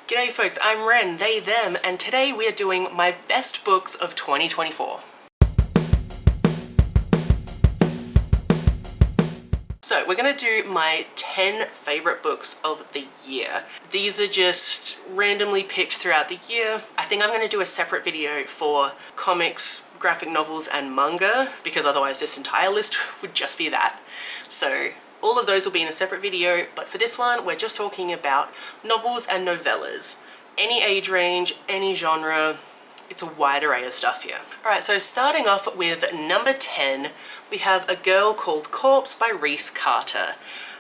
G'day folks, I'm Wren, they, them, and today we are doing my best books of 2024. So we're going to do my 10 favourite books of the year. These are just randomly picked throughout the year. I think I'm going to do a separate video for comics, graphic novels and manga, because otherwise this entire list would just be that. So all of those will be in a separate video, but for this one we're just talking about novels and novellas. Any age range, any genre, it's a wide array of stuff here. Alright, so starting off with number 10, we have A Girl Called Corpse by Reese Carter.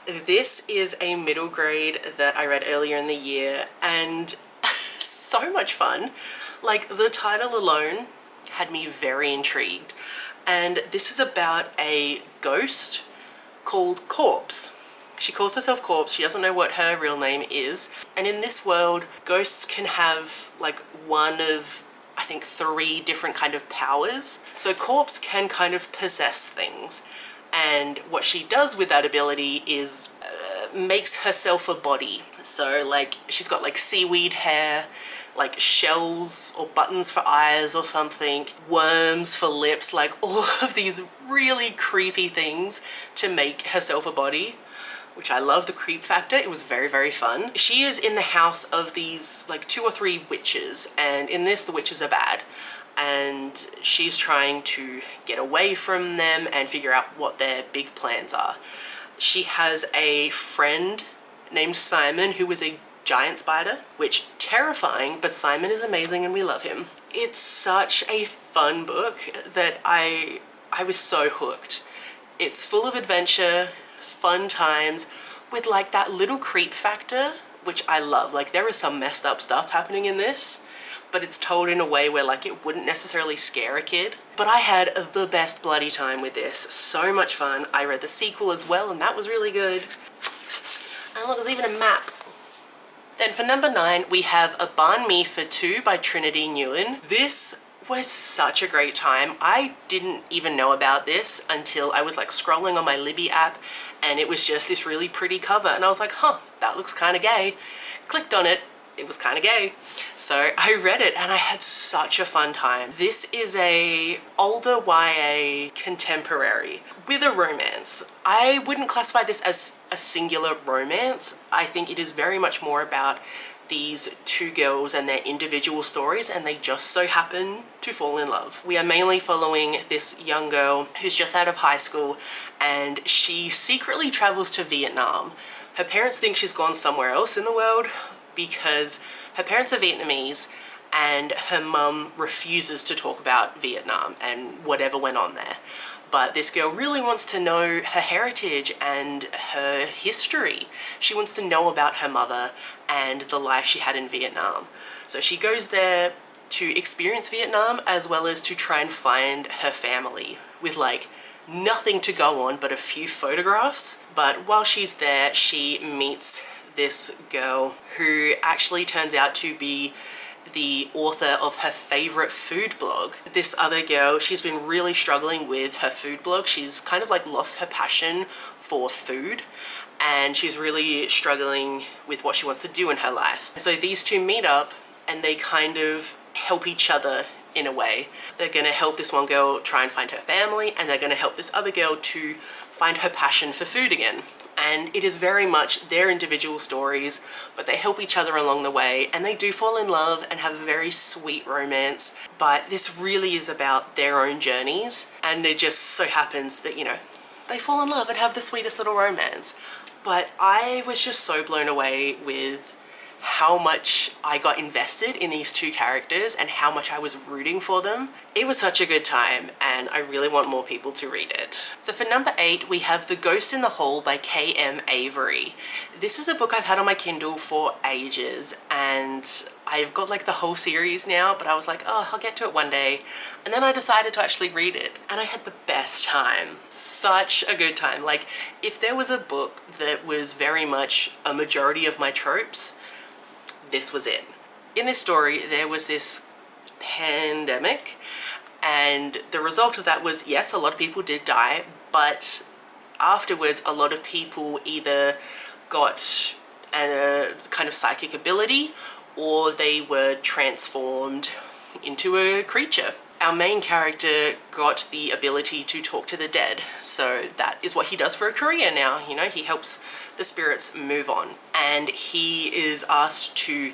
This is a middle grade that I read earlier in the year, and so much fun. Like, the title alone had me very intrigued. And this is about a ghost called Corpse. She calls herself Corpse, she doesn't know what her real name is. And in this world, ghosts can have like one of, I think, 3 different kind of powers. So Corpse can kind of possess things. And what she does with that ability is makes herself a body. So like, she's got like seaweed hair, like shells or buttons for eyes or something, worms for lips, like all of these really creepy things to make herself a body, which I love the creep factor. It was very, very fun. She is in the house of these like 2 or 3 witches, and in this the witches are bad. And she's trying to get away from them and figure out what their big plans are. She has a friend named Simon who is a giant spider, which terrifying, but Simon is amazing and we love him. It's such a fun book that I was so hooked. It's full of adventure, fun times, with like that little creep factor, which I love. Like, there is some messed up stuff happening in this, but it's told in a way where like it wouldn't necessarily scare a kid. But I had the best bloody time with this. So much fun. I read the sequel as well, and that was really good. And look, there's even a map. Then for number 9, we have A Banh Mi for Two by Trinity Newen. This was such a great time. I didn't even know about this until I was like scrolling on my Libby app, and it was just this really pretty cover, and I was like, huh, that looks kind of gay. Clicked on it. It was kind of gay. So I read it and I had such a fun time. This is a older YA contemporary with a romance. I wouldn't classify this as a singular romance. I think it is very much more about these 2 girls and their individual stories, and they just so happen to fall in love. We are mainly following this young girl who's just out of high school, and she secretly travels to Vietnam. Her parents think she's gone somewhere else in the world, because her parents are Vietnamese and her mum refuses to talk about Vietnam and whatever went on there. But this girl really wants to know her heritage and her history. She wants to know about her mother and the life she had in Vietnam. So she goes there to experience Vietnam, as well as to try and find her family, with like nothing to go on but a few photographs. But while she's there, she meets this girl who actually turns out to be the author of her favorite food blog. This other girl, she's been really struggling with her food blog. She's kind of like lost her passion for food, and she's really struggling with what she wants to do in her life. So these two meet up and they kind of help each other in a way. They're gonna help this one girl try and find her family, and they're gonna help this other girl to find her passion for food again. And it is very much their individual stories, but they help each other along the way, and they do fall in love and have a very sweet romance. But this really is about their own journeys, and it just so happens that, you know, they fall in love and have the sweetest little romance. But I was just so blown away with how much I got invested in these 2 characters and how much I was rooting for them. It was such a good time, and I really want more people to read it. So for number 8, we have The Ghost in the Hall by K.M. Avery. This is a book I've had on my Kindle for ages, and I've got like the whole series now, but I was like, oh, I'll get to it one day. And then I decided to actually read it, and I had the best time. Such a good time. Like, if there was a book that was very much a majority of my tropes, this was it. In this story, there was this pandemic, and the result of that was, yes, a lot of people did die, but afterwards a lot of people either got a kind of psychic ability, or they were transformed into a creature. Our main character got the ability to talk to the dead, so that is what he does for a career now. You know, he helps the spirits move on, and he is asked to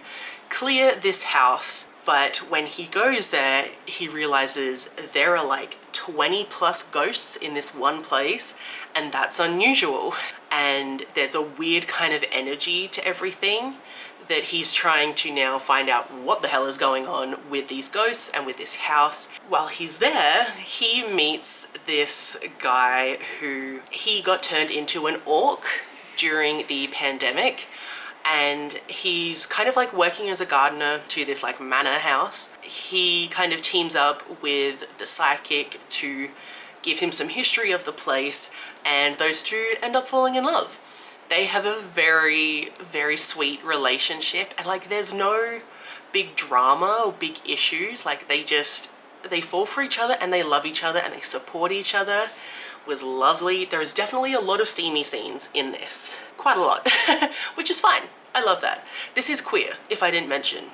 clear this house, but when he goes there, he realizes there are like 20 plus ghosts in this one place, and that's unusual. And there's a weird kind of energy to everything that he's trying to now find out what the hell is going on with these ghosts and with this house. While he's there, he meets this guy who he got turned into an orc during the pandemic, and he's kind of like working as a gardener to this like manor house. He kind of teams up with the psychic to give him some history of the place, and those two end up falling in love. They have a very, very sweet relationship, and like there's no big drama or big issues. Like they fall for each other and they love each other and they support each other. It was lovely. There's definitely a lot of steamy scenes in this. Quite a lot, which is fine. I love that. This is queer, if I didn't mention.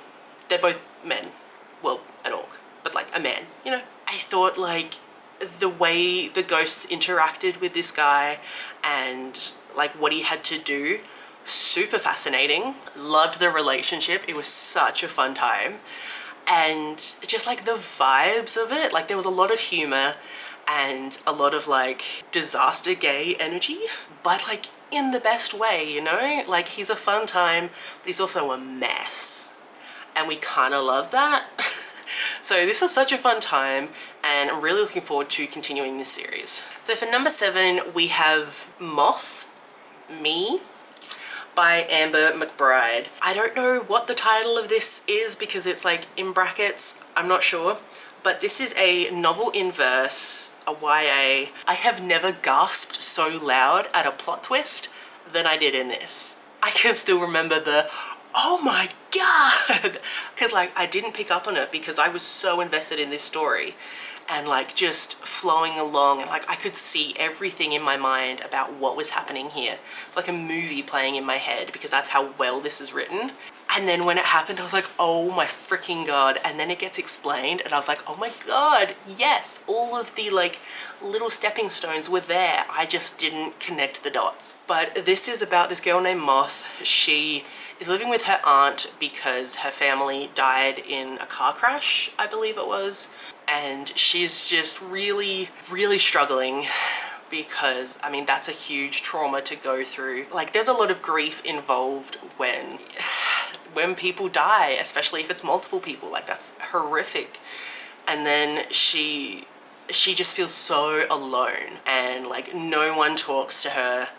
They're both men. Well, an orc, but like a man, you know? I thought like the way the ghosts interacted with this guy and like what he had to do, super fascinating. Loved the relationship. It was such a fun time. And just like the vibes of it, like there was a lot of humor and a lot of like disaster gay energy, but like in the best way, you know? Like he's a fun time, but he's also a mess. And we kind of love that. So this was such a fun time, and I'm really looking forward to continuing this series. So for number 7, we have Me by Amber McBride. I don't know what the title of this is because it's like in brackets, I'm not sure, but this is a novel in verse, a YA. I have never gasped so loud at a plot twist than I did in this. I can still remember the oh my god, because like I didn't pick up on it because I was so invested in this story and like just flowing along, and like I could see everything in my mind about what was happening here. It's like a movie playing in my head because that's how well this is written. And then when it happened, I was like, oh my freaking god. And then it gets explained and I was like, oh my god, yes, all of the like little stepping stones were there. I just didn't connect the dots. But this is about this girl named Moth. She is living with her aunt because her family died in a car crash, I believe it was. And she's just really, really struggling because, I mean, that's a huge trauma to go through. Like, there's a lot of grief involved when people die, especially if it's multiple people. Like, that's horrific. And then she just feels so alone, and like no one talks to her,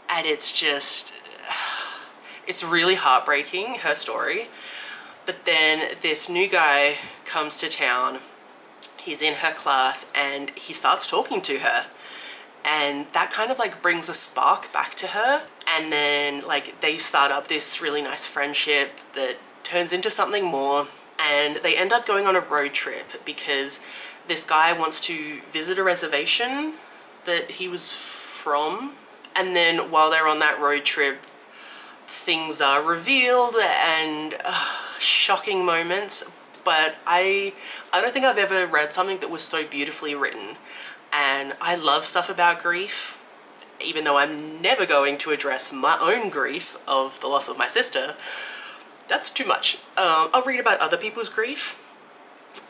and it's just, it's really heartbreaking, her story. But then this new guy comes to town, he's in her class, and he starts talking to her. And that kind of like brings a spark back to her. And then like they start up this really nice friendship that turns into something more. And they end up going on a road trip because this guy wants to visit a reservation that he was from. And then while they're on that road trip, things are revealed and shocking moments. But I don't think I've ever read something that was so beautifully written. And I love stuff about grief, even though I'm never going to address my own grief of the loss of my sister. That's too much. I'll read about other people's grief,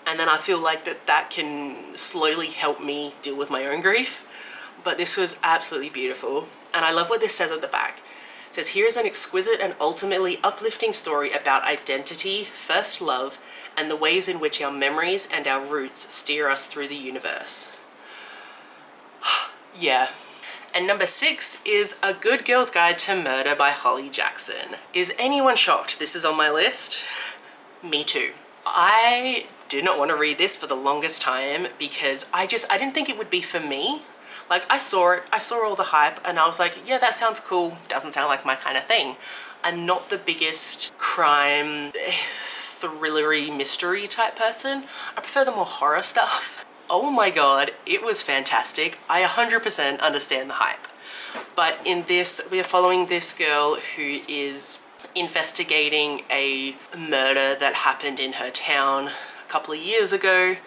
and then I feel like that can slowly help me deal with my own grief. But this was absolutely beautiful. And I love what this says at the back. It says, here is an exquisite and ultimately uplifting story about identity, first love, and the ways in which our memories and our roots steer us through the universe. Yeah. And number 6 is A Good Girl's Guide to Murder by Holly Jackson. Is anyone shocked this is on my list? Me too. I did not want to read this for the longest time because I didn't think it would be for me. Like, I saw it, I saw all the hype, and I was like, yeah, that sounds cool. Doesn't sound like my kind of thing. I'm not the biggest crime, thrillery, mystery type person. I prefer the more horror stuff. Oh my god, it was fantastic. I 100% understand the hype. But in this, we are following this girl who is investigating a murder that happened in her town a couple of years ago.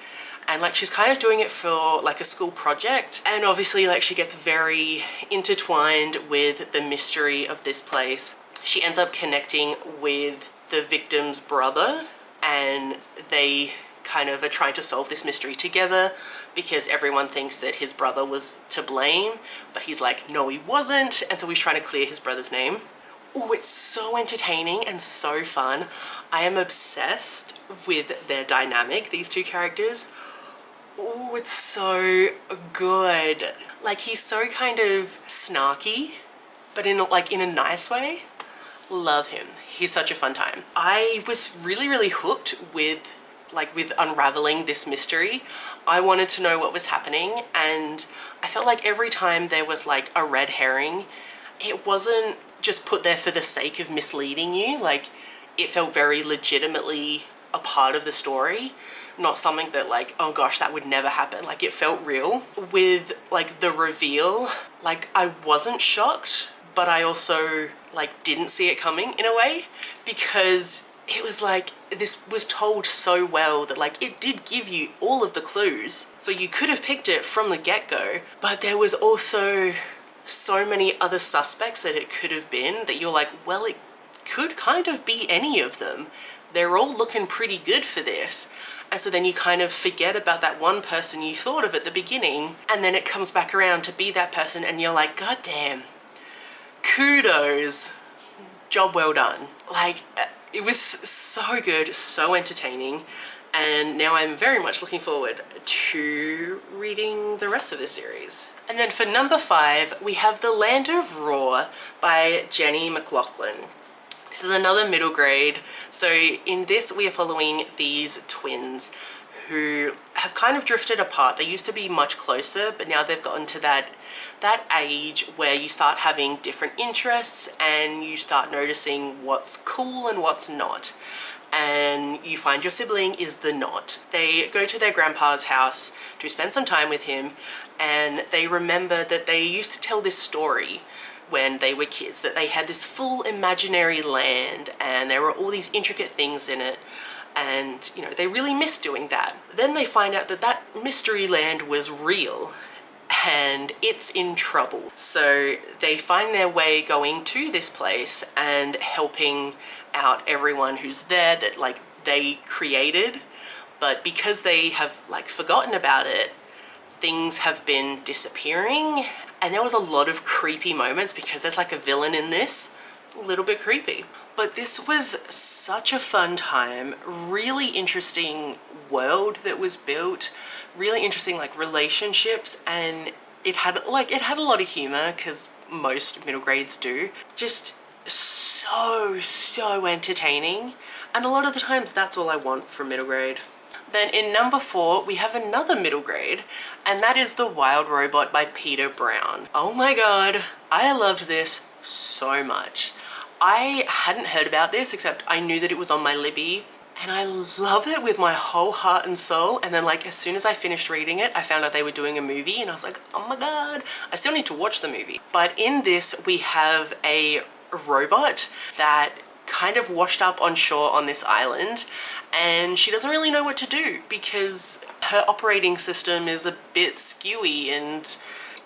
And like she's kind of doing it for like a school project, and obviously like she gets very intertwined with the mystery of this place. She ends up connecting with the victim's brother, and they kind of are trying to solve this mystery together because everyone thinks that his brother was to blame, but he's like, no, he wasn't. And so he's trying to clear his brother's name. Oh, it's so entertaining and so fun. I am obsessed with their dynamic, these two characters. Oh, it's so good. Like, he's so kind of snarky, but in a nice way. Love him. He's such a fun time. I was really hooked with unraveling this mystery. I wanted to know what was happening, and I felt like every time there was like a red herring, it wasn't just put there for the sake of misleading you. Like, it felt very legitimately a part of the story, not something that like, oh gosh, that would never happen. Like, it felt real. With like the reveal, like I wasn't shocked, but I also like didn't see it coming in a way, because it was like, this was told so well that like it did give you all of the clues, so you could have picked it from the get-go, but there was also so many other suspects that it could have been that you're like, well, it could kind of be any of them. They're all looking pretty good for this. And so then you kind of forget about that one person you thought of at the beginning, and then it comes back around to be that person, and you're like, God damn, kudos, job well done. Like, it was so good, so entertaining, and now I'm very much looking forward to reading the rest of the series. And then for number 5, we have The Land of Roar by Jenny McLaughlin. This is another middle grade. So in this, we are following these twins who have kind of drifted apart. They used to be much closer, but now they've gotten to that age where you start having different interests and you start noticing what's cool and what's not. And you find your sibling is the not. They go to their grandpa's house to spend some time with him, and they remember that they used to tell this story when they were kids, that they had this full imaginary land and there were all these intricate things in it, and you know, they really miss doing that. Then they find out that that mystery land was real and it's in trouble. So they find their way going to this place and helping out everyone who's there that like they created, but because they have like forgotten about it, things have been disappearing. And there was a lot of creepy moments because there's like a villain in this, a little bit creepy. But this was such a fun time, really interesting world that was built, really interesting like relationships, and it had a lot of humor, because most middle grades do. Just so entertaining, and a lot of the times that's all I want from middle grade. Then in number 4, we have another middle grade, and that is The Wild Robot by Peter Brown. Oh my god, I loved this so much. I hadn't heard about this, except I knew that it was on my Libby, and I love it with my whole heart and soul. And then like as soon as I finished reading it, I found out they were doing a movie, and I was like, oh my god, I still need to watch the movie. But in this, we have a robot that kind of washed up on shore on this island, and she doesn't really know what to do because her operating system is a bit skewy, and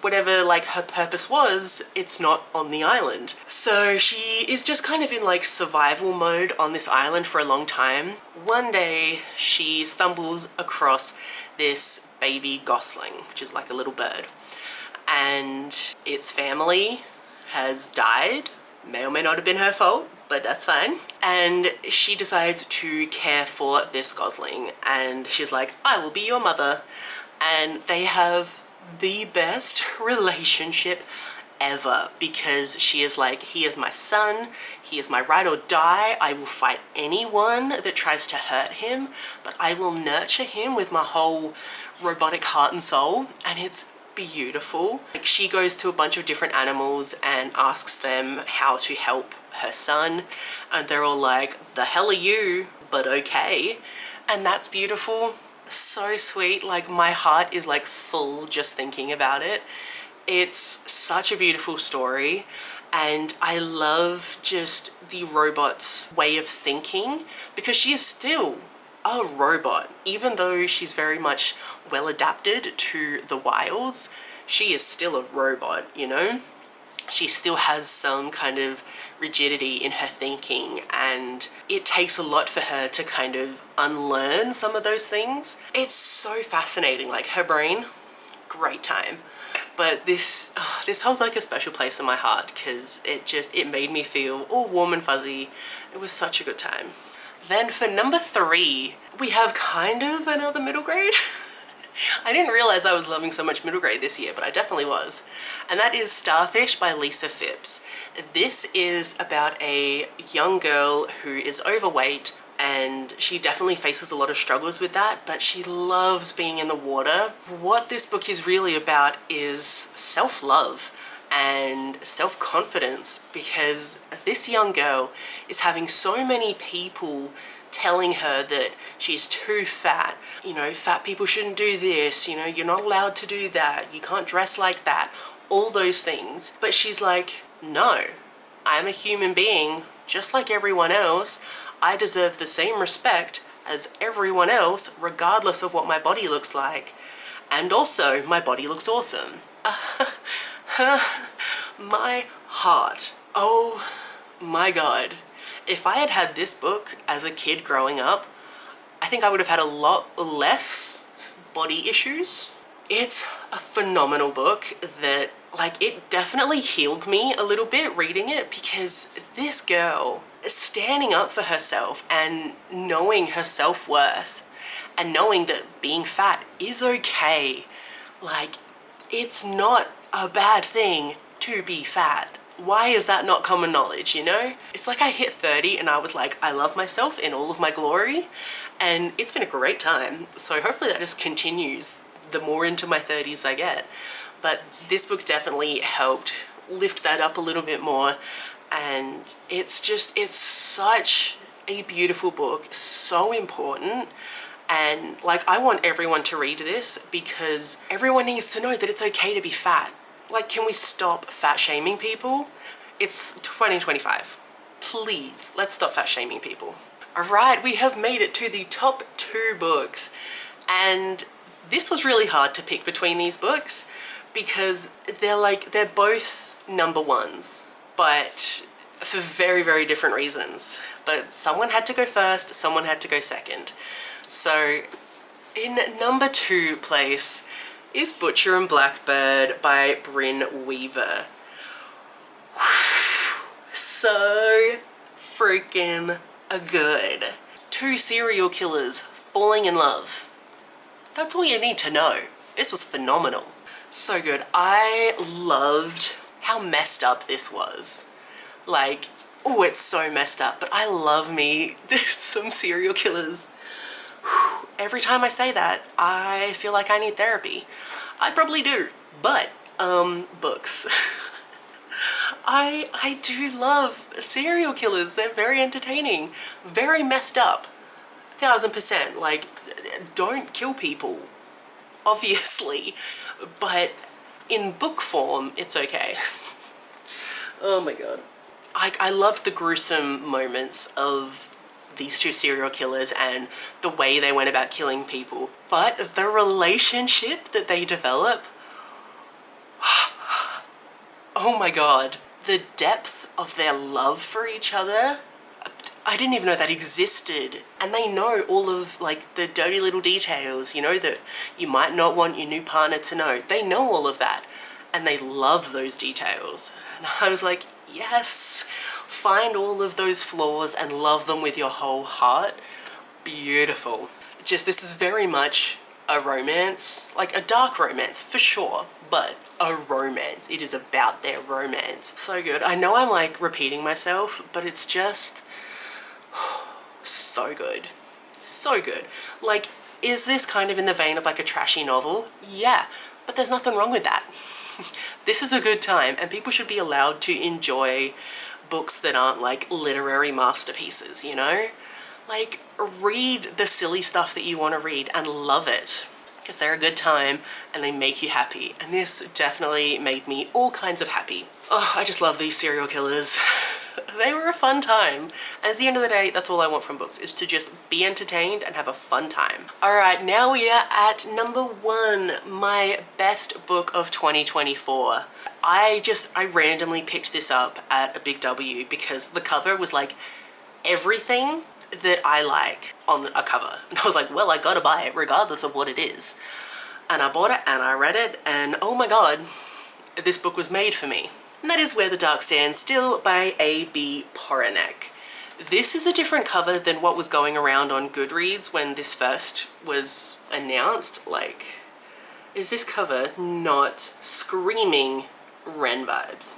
whatever like her purpose was, it's not on the island. So she is just kind of in like survival mode on this island for a long time. One day she stumbles across this baby gosling, which is like a little bird, and its family has died. May or may not have been her fault, but that's fine. And she decides to care for this gosling, and she's like, I will be your mother. And they have the best relationship ever, because she is like, he is my son, he is my ride or die, I will fight anyone that tries to hurt him, but I will nurture him with my whole robotic heart and soul. And it's beautiful. Like, she goes to a bunch of different animals and asks them how to help her son, and they're all like, the hell are you, but okay. And that's beautiful. So sweet. Like, my heart is like full just thinking about it. It's such a beautiful story, And I love just the robot's way of thinking, because she is still a robot. Even though she's very much well adapted to the wilds, she is still a robot, you know? She still has some kind of rigidity in her thinking, and it takes a lot for her to kind of unlearn some of those things. It's so fascinating. Like, her brain, great time. But this holds like a special place in my heart, because it made me feel all warm and fuzzy. It was such a good time. Then for number 3, we have kind of another middle grade. I didn't realize I was loving so much middle grade this year, but I definitely was. And that is Starfish by Lisa Phipps. This is about a young girl who is overweight, and she definitely faces a lot of struggles with that, but she loves being in the water. What this book is really about is self-love and self-confidence, because this young girl is having so many people telling her that she's too fat. You know, fat people shouldn't do this, you know, you're not allowed to do that, you can't dress like that, all those things. But she's like, no, I'm a human being just like everyone else. I deserve the same respect as everyone else, regardless of what my body looks like. And also, my body looks awesome. My heart. Oh my God. If I had had this book as a kid growing up, I think I would have had a lot less body issues. It's a phenomenal book that, like, it definitely healed me a little bit reading it, because this girl is standing up for herself and knowing her self-worth and knowing that being fat is okay. Like, it's not a bad thing to be fat. Why is that not common knowledge, you know? It's like I hit 30 and I was like, I love myself in all of my glory, and it's been a great time. So hopefully that just continues the more into my 30s I get. But this book definitely helped lift that up a little bit more, and it's such a beautiful book, so important. And like, I want everyone to read this, because everyone needs to know that it's okay to be fat. Like, can we stop fat shaming people? It's 2025. Please, let's stop fat shaming people. All right, we have made it to the top 2 books. And this was really hard to pick between these books, because they're both number 1s, but for very, very different reasons. But someone had to go first, someone had to go second. So in number 2 place is Butcher and Blackbird by Bryn Weaver. So freaking good. 2 serial killers falling in love. That's all you need to know. This was phenomenal. So good. I loved how messed up this was. Like, oh, it's so messed up, but I love me some serial killers. Every time I say that, I feel like I need therapy. I probably do, but books. I do love serial killers. They're very entertaining, very messed up, 1000%. Like, don't kill people, obviously, but in book form, it's okay. Oh my God. I loved the gruesome moments of these 2 serial killers and the way they went about killing people. But the relationship that they develop, oh my God. The depth of their love for each other, I didn't even know that existed. And they know all of, like, the dirty little details, you know, that you might not want your new partner to know. They know all of that, and they love those details. And I was like, yes, find all of those flaws and love them with your whole heart. Beautiful. Just, this is very much a romance, like a dark romance for sure, but a romance. It is about their romance. So good. I know I'm like repeating myself, but it's just so good. So good. Like, is this kind of in the vein of like a trashy novel? Yeah, but there's nothing wrong with that. This is a good time, and people should be allowed to enjoy books that aren't like literary masterpieces, you know? Like, read the silly stuff that you want to read and love it. because they're a good time and they make you happy. And this definitely made me all kinds of happy. Oh, I just love these serial killers. They were a fun time. And at the end of the day, that's all I want from books, is to just be entertained and have a fun time. All right, now we are at number 1, my best book of 2024. I randomly picked this up at a Big W because the cover was like everything that I like on a cover. And I was like, well, I gotta buy it regardless of what it is. And I bought it and I read it and oh my god, this book was made for me. And that is Where the Dark Stands Still by A.B. Poranek. This is a different cover than what was going around on Goodreads when this first was announced. Like, is this cover not screaming Wren vibes?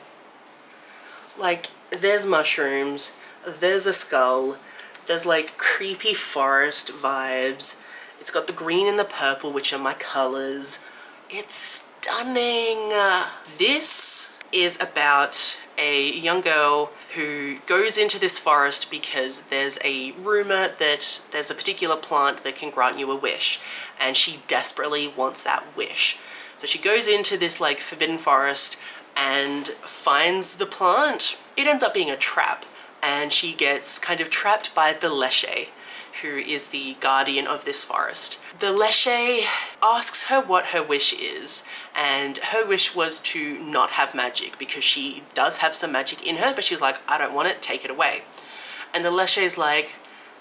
Like, there's mushrooms, there's a skull, there's like creepy forest vibes. It's got the green and the purple, which are my colors. It's stunning. This is about a young girl who goes into this forest because there's a rumor that there's a particular plant that can grant you a wish, and she desperately wants that wish. So she goes into this like forbidden forest and finds the plant. It ends up being a trap, and she gets kind of trapped by the Leshe, who is the guardian of this forest. The Leshe asks her what her wish is, and her wish was to not have magic because she does have some magic in her, but she's like, I don't want it, take it away. And the Leshe is like,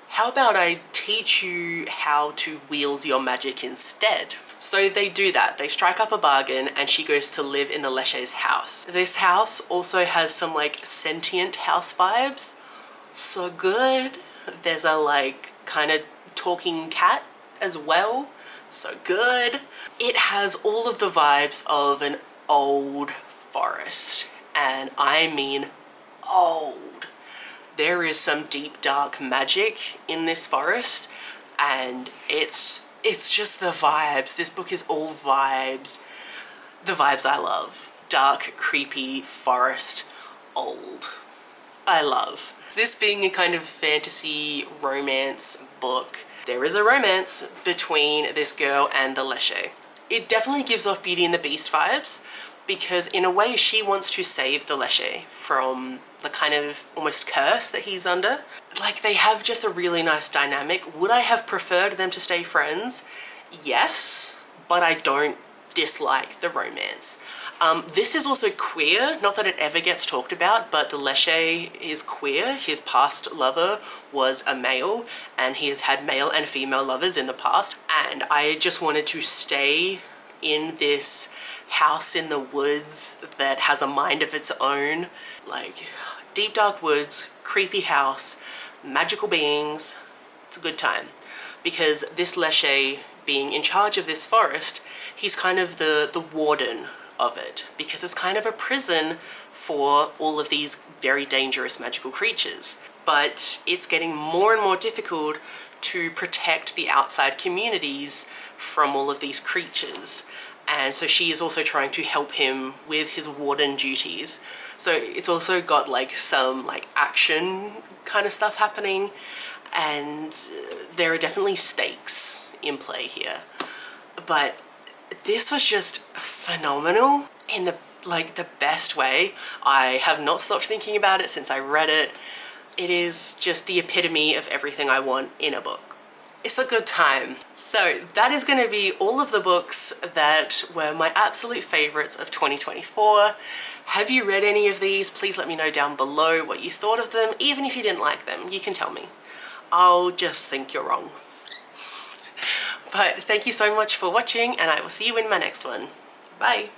how about I teach you how to wield your magic instead? So they do that. They strike up a bargain and she goes to live in the Leshe's house. This house also has some like sentient house vibes. So good. There's a like kind of talking cat as well. So good. It has all of the vibes of an old forest, and I mean old. There is some deep dark magic in this forest, and it's just the vibes. This book is all vibes. The vibes I love. Dark, creepy, forest, old. I love. This being a kind of fantasy romance book, there is a romance between this girl and the Leshe. It definitely gives off Beauty and the Beast vibes, because in a way she wants to save the Leshe from the kind of almost curse that he's under. Like, they have just a really nice dynamic. Would I have preferred them to stay friends? Yes, but I don't dislike the romance. This is also queer, not that it ever gets talked about, but the Leshe is queer. His past lover was a male, and he has had male and female lovers in the past. And I just wanted to stay in this house in the woods that has a mind of its own. Like, deep dark woods, creepy house, magical beings. It's a good time. Because this Leshe, being in charge of this forest, he's kind of the warden of it, because it's kind of a prison for all of these very dangerous magical creatures. But it's getting more and more difficult to protect the outside communities from all of these creatures. And so she is also trying to help him with his warden duties. So it's also got like some like action kind of stuff happening, and there are definitely stakes in play here. But this was just phenomenal in the best way. I have not stopped thinking about it since I read it. It is just the epitome of everything I want in a book. It's a good time. So that is going to be all of the books that were my absolute favorites of 2024. Have you read any of these? Please let me know down below what you thought of them. Even if you didn't like them, you can tell me. I'll just think you're wrong. But thank you so much for watching, and I will see you in my next one. Bye.